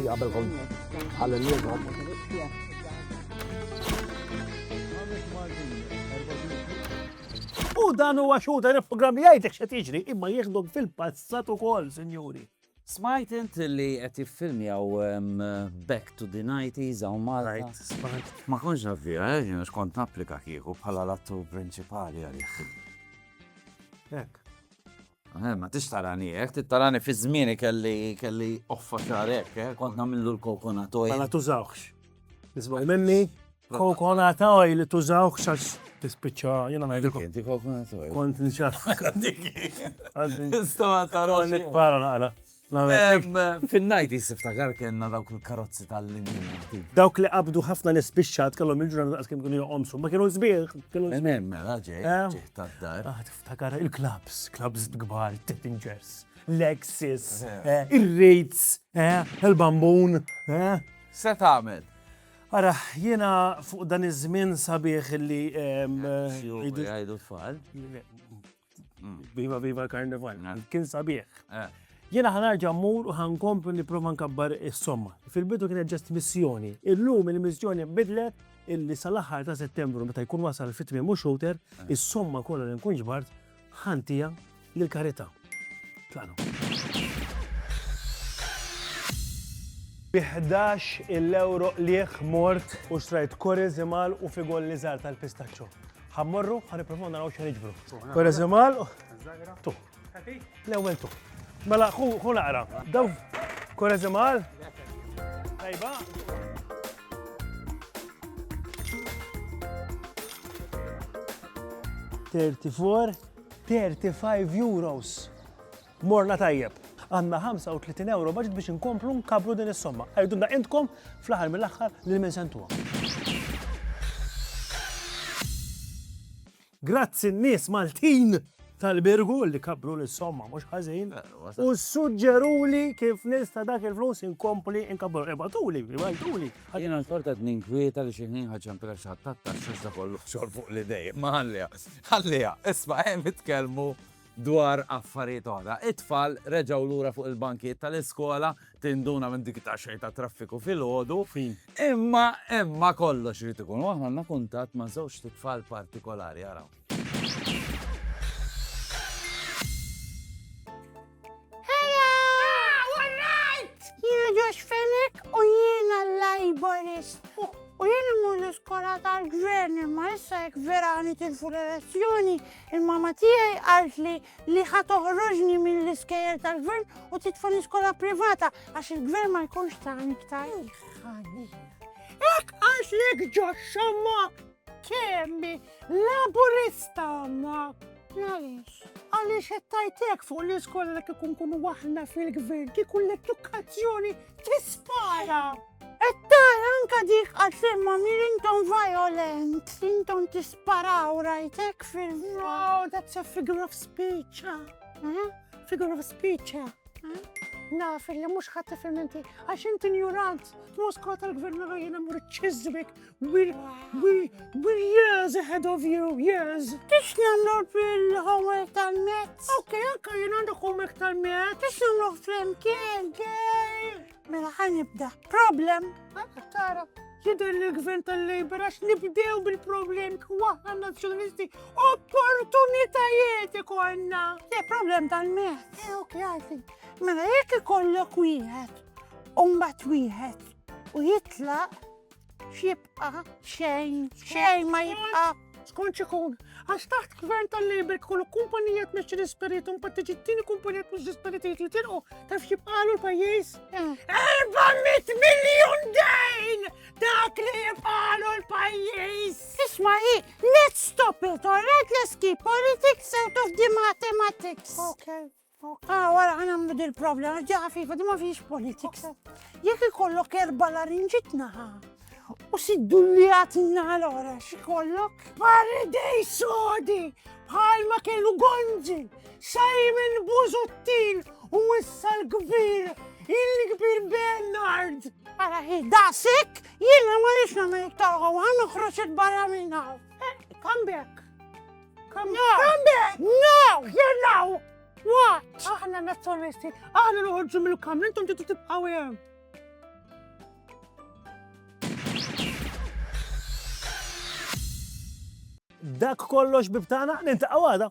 دقيقة قبل على الليل. U dan huwa xu dan il-programm jgħidlek x'qed jiġri, imma jieħdok fil-passat ukoll, sinjuri. Smajt int li qed jiffilmjaw Back to the 90s hawn Malta. Smart. Ma konx nafija, xkont napplika kieku bħala l-attur prinċipali għalih. Hekk. Ma tix tarani hekk, tittarani fi żmieni kelli offa xarek, kont nagħmlu l-coconut oil. Ma tużawx. Nisma' minni coconut oil li tużawx għax tispiċċa jiena ngħidilkom. Inti coconut oil. Kont nixaf. Istama taroni. Nitpara naqra. Fin-90s iftakar kienna dawk il-karozzi tal-linjina. Dawk li qabdu ħafna nispiċċat kellhom il-ġurnata daqs kemm kienu joqomsu, ma kienu sbieħ. Mela ġej tad-dar. Tiftakar il-clubs kbar, Tettingers, Lexus, ir-Rates, il-Bambun. Se tagħmel? Ara, jiena fuq dan iż-żmien sabiħ li jgħidu tfal. Viva Karnival. Kien sabiħ. Jiena ħanarġa' mmur u ħankomplu nipprova nkabbar is-somma. Fil-bidu kienet ġest missjoni. Illum il-missjoni bidlet illi sal-aħħar ta' Settembru meta jkun wasal fit-tmiem u xouter, is-somma kollha li nkun ġbart ħantija lill-karità. Tlaqnu. Bi 11 euro liħ mort u xtrajt korizimal u figolli żgħar tal-pistaċċo. Ħammorru ħanipprovaw naraw x'ħan niġbru. Korizimal tu. L-ewwel tu. Mela ħu naqra. Daw korizimal. Tajba. €35. Morna tajjeb. Għanna 35 euro budget biex inkomplu nkabru din is-somma. Għajdunna intkom fl-aħħar mill-aħħar lil min sentuha. Grazzi n-nies Maltin tal-Birgu li kabru l-somma mhux ħażin. U suġġeruli kif nista' dak il-flus inkompli inkabru. Ibatuli. Jiena l-torta ninkwieta li xi ħin ħaġġampilha xi ħadd taxxa kollu xogħol fuq l-idej. Ma ħalliha. Isma' hemm itkellmu dwar affarijiet oħra. It-tfal reġgħu lura fuq il-bankiet tal-iskola tinduna minn dik ta' xejn ta' traffiku fil-ħodu. Imma kollox irid ikun. Aħna għandna kuntatt ma' żewġ tfal partikolari araw. Jiena Josh Fenwick u jiena Laborist. U jiena mmur l-iskola tal-gvern imma issa jekk vera nitilfu l-elezzjoni, il-mama tiegħi qalt li ħatoħroġni mill-iskejjel tal-gvern u titfani skola privata għax il-gvern ma jkunx tagħni iktar. Hekk għaxlek Josh ammak kemmi Laburista ammak. Għaliex qed tajtek fuq l-iskola li kikun kunu waħna fil-gvern kieku l-edukazzjoni tispara. Tara anka dik għal-semma intom violent, intom tisparaw rajtek fil-wow, that's a figure of speech. Figure of speech. Naf li mhux ħadd tifhem inti għax inti ignorant. Moskwa tal-gvern jiena mur ċiżbek. We're years ahead of you, years. Tix nagħmlu bil-homework tal-Mezz? Okay, anke jien għandek homework tal-Mezz. Tix nagħmlu flimkien, Mela ħanibda. Problem. Tara. Jidher li l-gvern tal-Labor għax nibdew bil-problemi waħna nazzjonalisti opportunitajiet ikollna. Problem tal-Mezz. Okay, għalfi. Mela jekk ikollok wieħed u mbagħad wieħed u jitlaq x'jibqa' xejn ma jibqa'. Skont ikun, għax taħt gvern tal-Labor kollu kumpanijiet mexxi l-ispiritu mbagħad tiġi tieni kumpanijiet mhux l-ispiritu jitilqu taf x'jibqalu l-pajjiż? 400 miljun dejn dak li jibqalu l-pajjiż! Isma' let's stop it, all right? Let's keep politics out of the mathematics. Okay. Wara għanamlu dil-problem, ġafifa, di ma fiex politics. Jekk ikollok 4 larinġit naħa u sidduljat l-ora xikollok paridej sodi bħalma kellu Gonzi, Simon Busuttil u issa l-kbir, il-kbir Bernard. Ara daqsik, jiena ma nix namel iktar għan uħroċet barra minna. Come back. Come back. No, you're now. What? Aħna nazzjonisti, aħna noħorġu mill-kamra, intom ġitu tibqaw hemm. dak kollox bibtana, ninta' għada.